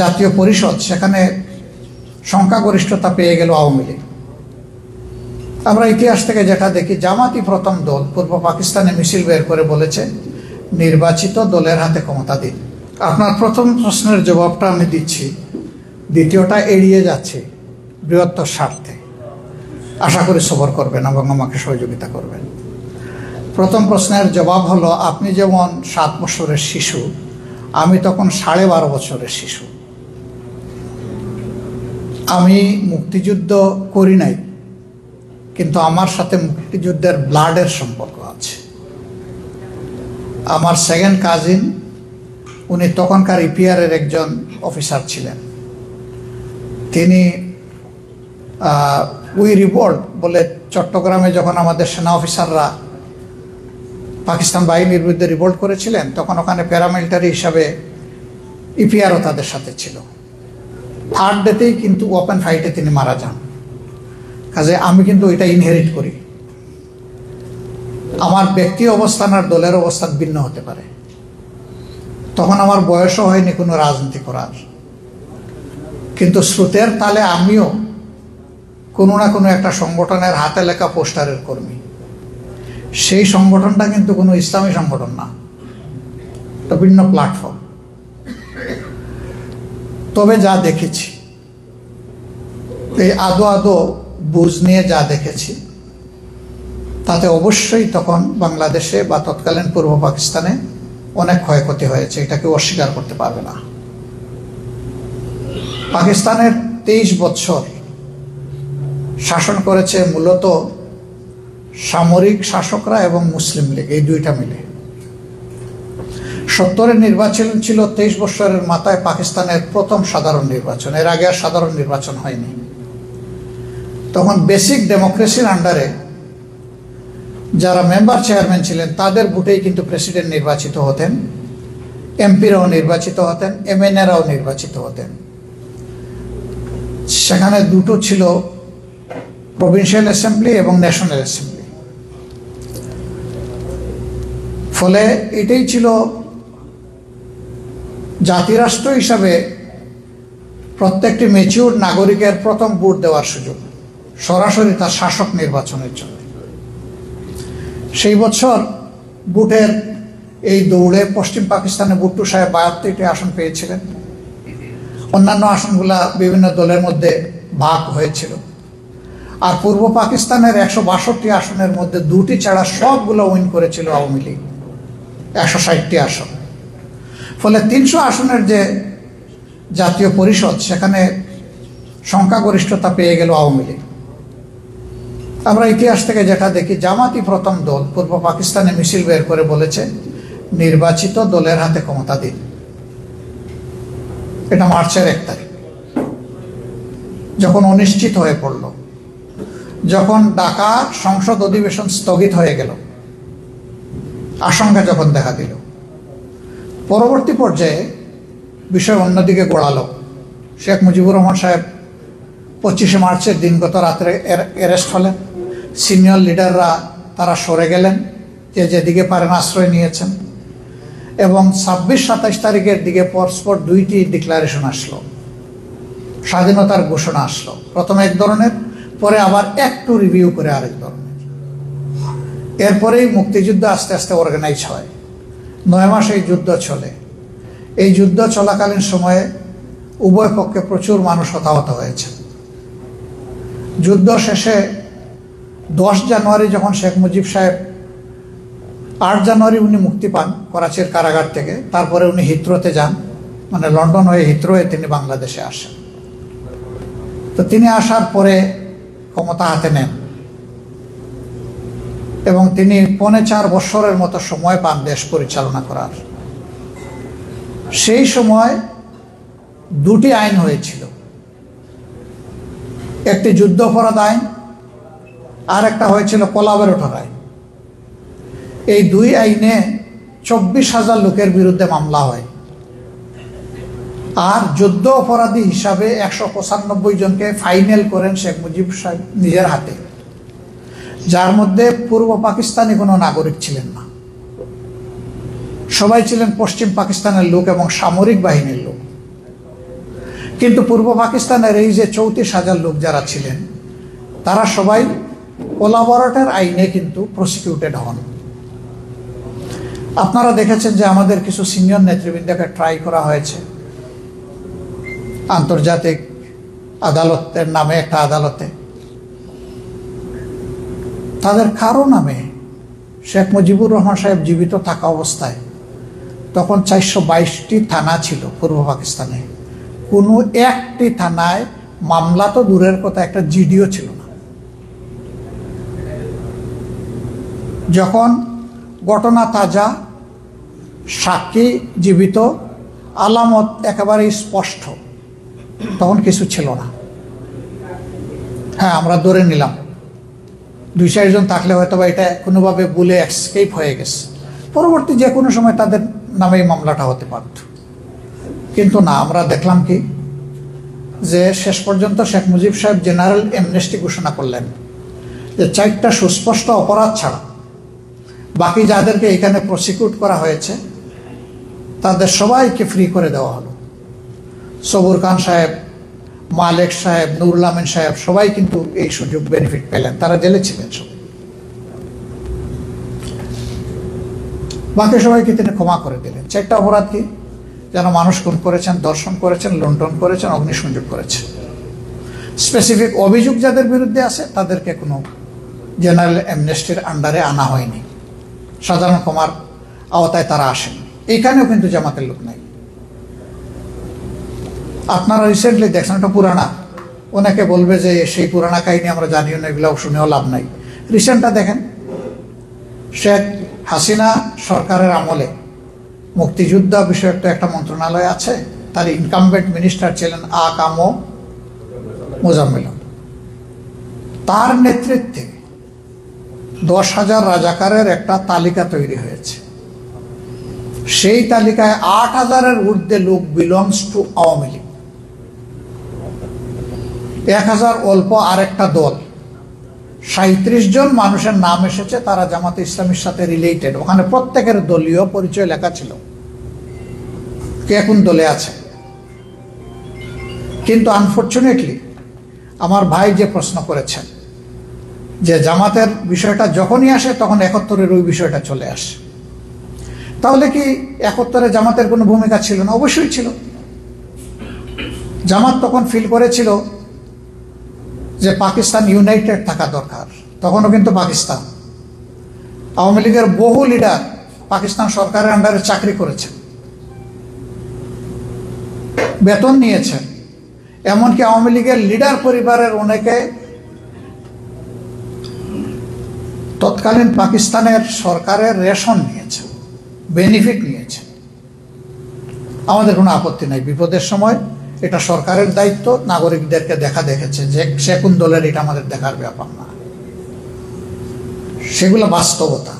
জাতীয় পরিষদ, সেখানে সংখ্যাগরিষ্ঠতা পেয়ে গেল আওয়ামী লীগ। আমরা ইতিহাস থেকে যেটা দেখি, জামাতই প্রথম দল পূর্ব পাকিস্তানে মিছিল বের করে বলেছে নির্বাচিত দলের হাতে ক্ষমতা দিন। আপনার প্রথম প্রশ্নের জবাবটা আমি দিচ্ছি, দ্বিতীয়টা এড়িয়ে যাচ্ছে বৃহত্তর স্বার্থে। আশা করি সবর করবেন এবং আমাকে সহযোগিতা করবেন। প্রথম প্রশ্নের জবাব হলো, আপনি যেমন 7 বছরের শিশু, আমি তখন 12.5 বছরের শিশু। আমি মুক্তিযুদ্ধ করি নাই, কিন্তু আমার সাথে মুক্তিযুদ্ধের ব্লাডের সম্পর্ক আছে। আমার সেকেন্ড কাজিন, উনি তখনকার ইপিআরের একজন অফিসার ছিলেন। তিনি উই রিভোল্ট বলে চট্টগ্রামে যখন আমাদের সেনা অফিসাররা পাকিস্তান বাহিনীর বিরুদ্ধে রিভোল্ট করেছিলেন, তখন ওখানে প্যারামিলিটারি হিসাবে ইপিআরও তাদের সাথে ছিল। 3rd ডেতেই কিন্তু ওপেন ফাইটে তিনি মারা যান। কাজে আমি কিন্তু এটা ইনহেরিট করি। আমার ব্যক্তি অবস্থান আর দলের অবস্থান ভিন্ন হতে পারে। তখন আমার বয়সও হয়নি কোনো রাজনীতি করার, কিন্তু স্রোতের তালে আমিও কোনো না কোনো একটা সংগঠনের হাতে লেখা পোস্টারের কর্মী। সেই সংগঠনটা কিন্তু কোনো ইসলামী সংগঠন না, এটা ভিন্ন প্ল্যাটফর্ম। তবে যা দেখেছি, এই আদো বুঝ নিয়ে যা দেখেছি, তাতে অবশ্যই তখন বাংলাদেশে বা তৎকালীন পূর্ব পাকিস্তানে অনেক ক্ষয়ক্ষতি হয়েছে, এটা কেউ অস্বীকার করতে পারবে না। পাকিস্তানের 23 বছর শাসন করেছে মূলত সামরিক শাসকরা এবং মুসলিম লীগ, এই দুইটা মিলে। 70-এর নির্বাচন ছিল 23 বছরের মাথায় পাকিস্তানের প্রথম সাধারণ নির্বাচন। এর আগে আর সাধারণ নির্বাচন হয়নি। তখন বেসিক ডেমোক্রেসির আন্ডারে যারা মেম্বার চেয়ারম্যান ছিলেন, তাদের ভোটেই কিন্তু প্রেসিডেন্ট নির্বাচিত হতেন, এমপিরাও নির্বাচিত হতেন, এমএনএরাও নির্বাচিত হতেন। সেখানে দুটো ছিল, প্রভিন্সিয়াল অ্যাসেম্বলি এবং ন্যাশনাল অ্যাসেম্বলি। ফলে এটাই ছিল জাতিরাষ্ট্র হিসাবে প্রত্যেকটি ম্যাচিউর নাগরিকের প্রথম ভোট দেওয়ার সুযোগ, সরাসরি তার শাসক নির্বাচনের জন্য। সেই বছর ভোটের এই দৌড়ে পশ্চিম পাকিস্তানে ভুট্টো সাহেব 72টি আসন পেয়েছিলেন। অন্যান্য আসনগুলা বিভিন্ন দলের মধ্যে ভাগ হয়েছিল। আর পূর্ব পাকিস্তানের 162টি আসনের মধ্যে 2টি ছাড়া সবগুলো উইন করেছিল আওয়ামী লীগ, 160টি আসন। ফলে 300 আসনের যে জাতীয় পরিষদ, সেখানে সংখ্যাগরিষ্ঠতা পেয়ে গেল আওয়ামী লীগ। আমরা ইতিহাস থেকে যেটা দেখি, জামাতই প্রথম দল পূর্ব পাকিস্তানে মিছিল বের করে বলেছে নির্বাচিত দলের হাতে ক্ষমতা দিন। এটা মার্চের 1 তারিখ, যখন অনিশ্চিত হয়ে পড়ল, যখন ঢাকা সংসদ অধিবেশন স্থগিত হয়ে গেল, আশঙ্কা যখন দেখা দিল। পরবর্তী পর্যায়ে বিষয় অন্যদিকে গড়ালো। শেখ মুজিবুর রহমান সাহেব 25শে মার্চের দিন গত রাত্রে অ্যারেস্ট হলেন। সিনিয়র লিডাররা তারা সরে গেলেন, যে যেদিকে পারেন আশ্রয় নিয়েছেন। এবং 26-27 তারিখের দিকে পরস্পর 2টি ডিক্লারেশন আসলো, স্বাধীনতার ঘোষণা আসলো। প্রথমে এক ধরনের, পরে আবার একটু রিভিউ করে আরেক ধরনের। এরপরেই মুক্তিযুদ্ধ আস্তে আস্তে অর্গানাইজ হয়। 9 মাস এই যুদ্ধ চলে। এই যুদ্ধ চলাকালীন সময়ে উভয় পক্ষে প্রচুর মানুষ হতাহত হয়েছে। যুদ্ধ শেষে 10 জানুয়ারি যখন শেখ মুজিব সাহেব, 8 জানুয়ারি উনি মুক্তি পান করাচির কারাগার থেকে। তারপরে উনি হিথ্রোতে যান, মানে লন্ডন হয়ে হিথ্রোয়ে তিনি বাংলাদেশে আসেন। তো তিনি আসার পরে ক্ষমতা হাতে নেন এবং তিনি 4.25 বছরের মতো সময় পান দেশ পরিচালনা করার। সেই সময় 2টি আইন হয়েছিল, একটি যুদ্ধ অপরাধ আইন, আর একটা হয়েছিল কোলাবরেটর আইন। এই 2 আইনে 24,000 লোকের বিরুদ্ধে মামলা হয়। আর যুদ্ধ অপরাধী হিসাবে 195 জনকে ফাইনাল করেন শেখ মুজিব সাহেব নিজের হাতে, যার মধ্যে পূর্ব পাকিস্তানি কোনো নাগরিক ছিলেন না। সবাই ছিলেন পশ্চিম পাকিস্তানের লোক এবং সামরিক বাহিনীর লোক। কিন্তু পূর্ব পাকিস্তানের এই যে 34,000 লোক যারা ছিলেন, তারা সবাই কোলাবরেটর আইনে কিন্তু প্রসিকিউটেড হন। আপনারা দেখেছেন যে আমাদের কিছু সিনিয়র নেতৃবৃন্দকে ট্রাই করা হয়েছে আন্তর্জাতিক আদালতের নামে, একটা আদালতে তাদের কারো নামে, শেখ মুজিবুর রহমান সাহেব জীবিত থাকা অবস্থায় তখন 422টি থানা ছিল পূর্ব পাকিস্তানে, কোনো একটি থানায় মামলা তো দূরের কথা, একটা জিডিও ছিল না। যখন ঘটনা তাজা, সাক্ষী জীবিত, আলামত একেবারে স্পষ্ট, তখন কিছু ছিল না। হ্যাঁ, আমরা ধরে নিলাম 2-4 জন থাকলে হয়তো বা এটা কোনোভাবে ভুলে এসকেপ হয়ে গেছে, পরবর্তী যে কোনো সময় তাদের নামে এই মামলাটা হতে পারত। কিন্তু না, আমরা দেখলাম কি যে শেষ পর্যন্ত শেখ মুজিব সাহেব জেনারেল অ্যামনেস্টি ঘোষণা করলেন যে 4টা সুস্পষ্ট অপরাধ ছাড়া বাকি যাদেরকে এখানে প্রসিকিউট করা হয়েছে তাদের সবাইকে ফ্রি করে দেওয়া হলো। সবুর খান সাহেব, মালেক সাহেব, নুরুল আমিন সাহেব সবাই কিন্তু এই সুযোগ বেনিফিট পেলেন, তারা জেলে ছিলেন সব। বাকি সবাইকে তিনি ক্ষমা করে দিলেন। 4টা অপরাধ কি? যেন মানুষ খুন করেছেন, ধর্ষণ করেছেন, লুণ্ঠন করেছেন, অগ্নিসংযোগ করেছেন। স্পেসিফিক অভিযোগ যাদের বিরুদ্ধে আছে তাদেরকে কোনো জেনারেল অ্যামনেস্টির আন্ডারে আনা হয়নি, সাধারণ ক্ষমার আওতায় তারা আসেন। এইখানেও কিন্তু জামাতের লোক নাই। আপনারা রিসেন্টলি দেখছেন, একটা পুরানা, অনেকে বলবে যে সেই পুরানা কাহিনী আমরা জানিও না, এগুলো শুনেও লাভ নাই। রিসেন্টটা দেখেন, শেখ হাসিনা সরকারের আমলে মুক্তিযুদ্ধ বিষয়ক তো একটা মন্ত্রণালয় আছে, তার ইনকামবেন্ট মিনিস্টার ছিলেন আ.ক.ম মোজাম্মেল। তার নেতৃত্বে 10,000 রাজাকারের একটা তালিকা তৈরি হয়েছে। সেই তালিকায় 8,000-এর ঊর্ধ্বে লোক বিলংস টু আওয়ামী লীগ, 1,000 অল্প আরেকটা দল, 37 জন মানুষের নাম এসেছে তারা জামাতে ইসলামীর সাথে রিলেটেড। ওখানে প্রত্যেকের দলীয় পরিচয় লেখা ছিল, কে কোন দলে আছে। কিন্তু আনফর্চুনেটলি আমার ভাই যে প্রশ্ন করেছেন যে জামাতের বিষয়টা যখনই আসে তখন 71-এর ওই বিষয়টা চলে আসে, তাহলে কি 71-এ জামাতের কোনো ভূমিকা ছিল না? অবশ্যই ছিল। জামাত তখন ফিল করেছিল যে পাকিস্তান ইউনাইটেড থাকা দরকার। তখনও কিন্তু পাকিস্তান, আওয়ামী লীগের বহু লিডার পাকিস্তান সরকারের আন্ডারে চাকরি করেছেন, বেতন নিয়েছেন, এমনকি আওয়ামী লীগের লিডার পরিবারের অনেকে তৎকালীন পাকিস্তানের সরকারের রেশন নিয়েছেন, বেনিফিট নিয়েছেন। আমাদের কোনো আপত্তি নাই, বিপদের সময় এটা সরকারের দায়িত্ব নাগরিকদেরকে দেখা দেখেছে যে সে কোন দলের, এটা আমাদের দেখার ব্যাপার না, সেগুলো বাস্তবতা।